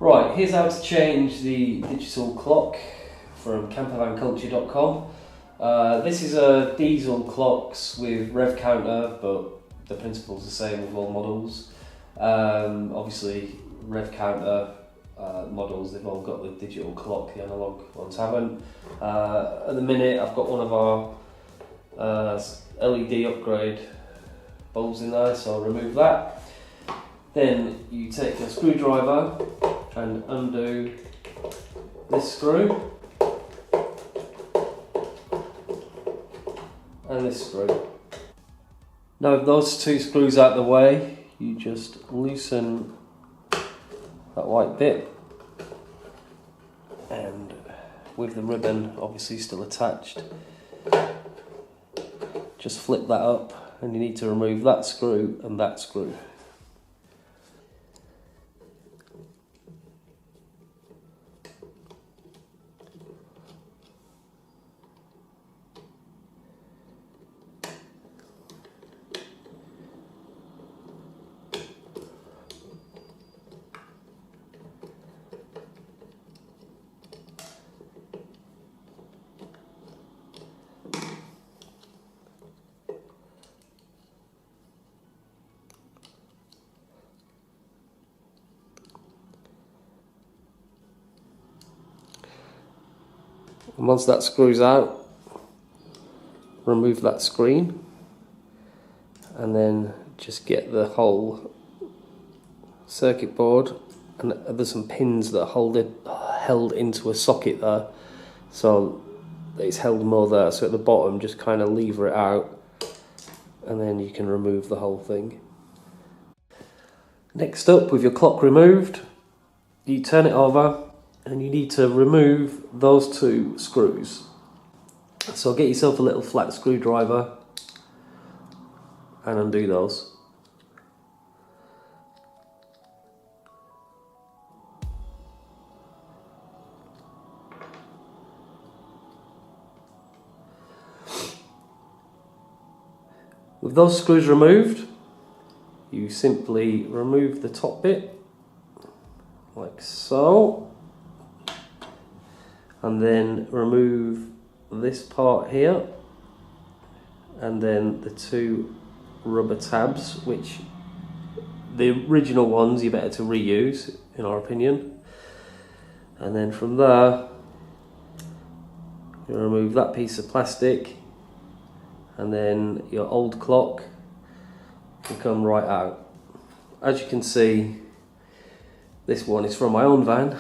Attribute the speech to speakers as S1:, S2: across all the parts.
S1: Right, here's how to change the digital clock from CampervanCulture.com. This is a diesel clocks with rev counter, but the principle's the same with all models. Obviously, rev counter models, they've all got the digital clock, the analog ones haven't. At the minute, I've got one of our LED upgrade bulbs in there, so I'll remove that. Then you take your screwdriver and undo this screw and this screw. Now with those two screws out of the way, you just loosen that white bit, and with the ribbon obviously still attached, just flip that up, and you need to remove that screw and that screw. And once that screws out, remove that screen, and then just get the whole circuit board, and there's some pins that are held into a socket there, so it's held more there, so at the bottom just kind of lever it out, and then you can remove the whole thing. Next up, with your clock removed, you turn it over and you need to remove those two screws. So get yourself a little flat screwdriver and undo those. With those screws removed, you simply remove the top bit, like so. And then remove this part here, and then the two rubber tabs, which the original ones you're better to reuse in our opinion. And then from there you remove that piece of plastic, and then your old clock will come right out. As you can see, this one is from my own van,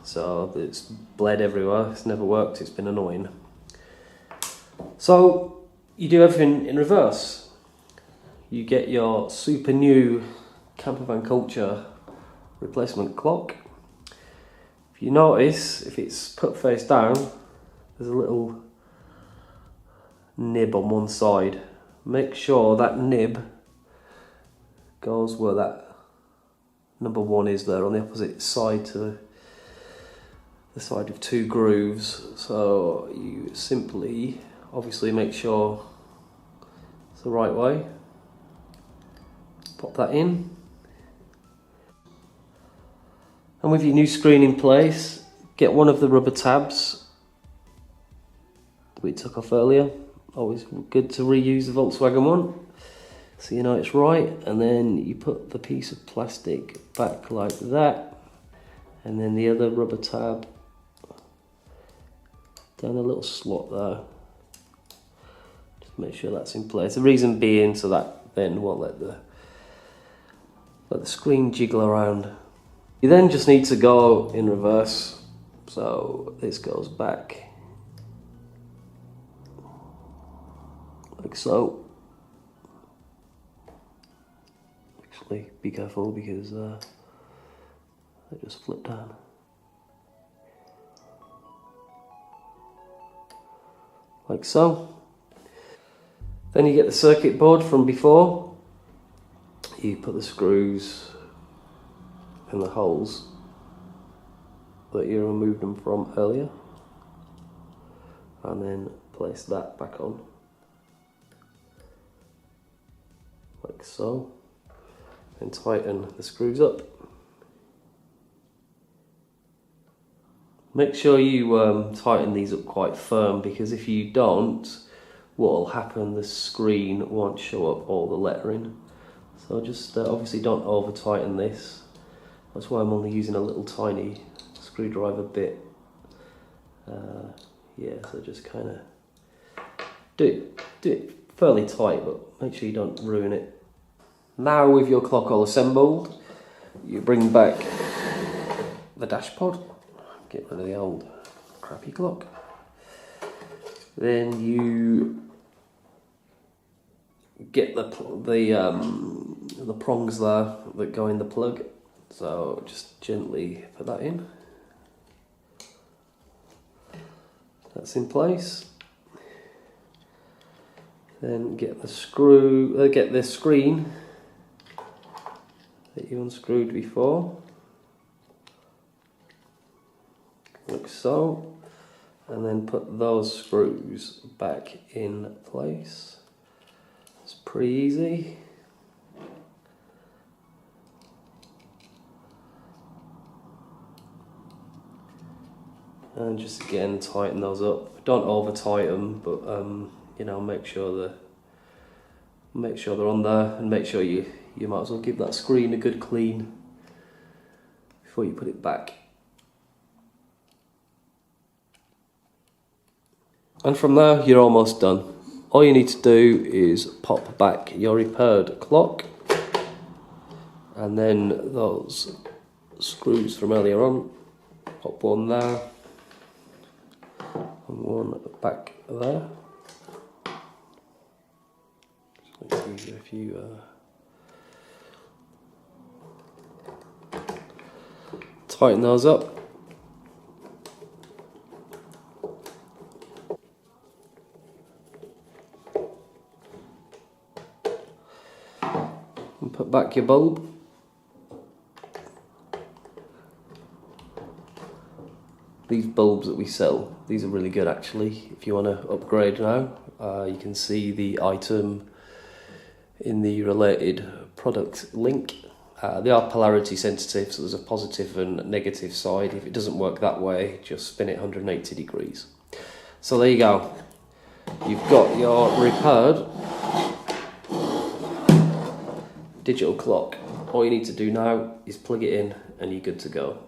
S1: so it's bled everywhere, it's never worked, it's been annoying. So you do everything in reverse. You get your super new Campervan Culture replacement clock. If you notice, if it's put face down, there's a little nib on one side. Make sure that nib goes where that number one is there, on the opposite side to the side of two grooves. So you simply obviously make sure it's the right way, pop that in, and with your new screen in place, get one of the rubber tabs that we took off earlier. Always good to reuse the Volkswagen one, so you know it's right. And then you put the piece of plastic back like that, and then the other rubber tab down a little slot there. Just make sure that's in place. The reason being so that then won't let the screen jiggle around. You then just need to go in reverse. So this goes back like so. Actually, be careful because they just flip down. Like so. Then you get the circuit board from before. You put the screws in the holes that you removed them from earlier, and then place that back on like so, and tighten the screws up. Make sure you tighten these up quite firm, because if you don't, what will happen, the screen won't show up all the lettering. So just obviously don't over tighten this. That's why I'm only using a little tiny screwdriver bit. Yeah, so just kind of do it fairly tight, but make sure you don't ruin it. Now with your clock all assembled, you bring back the dash pod, get rid of the old crappy clock. Then you get the prongs there that go in the plug. So just gently put that in. That's in place. Then get the screen that you unscrewed before, like so, and then put those screws back in place. It's pretty easy. And just again tighten those up. Don't over tighten, but you know, make sure they're on there, and make sure you might as well give that screen a good clean before you put it back. And from there you're almost done. All you need to do is pop back your repaired clock, and then those screws from earlier on, pop one there and one back there. So it's easier if you tighten those up. And put back your bulb. These bulbs that we sell, these are really good actually. If you want to upgrade now, you can see the item in the related product link. They are polarity sensitive, so there's a positive and negative side. If it doesn't work that way, just spin it 180 degrees. So there you go. You've got your repaired digital clock. All you need to do now is plug it in and you're good to go.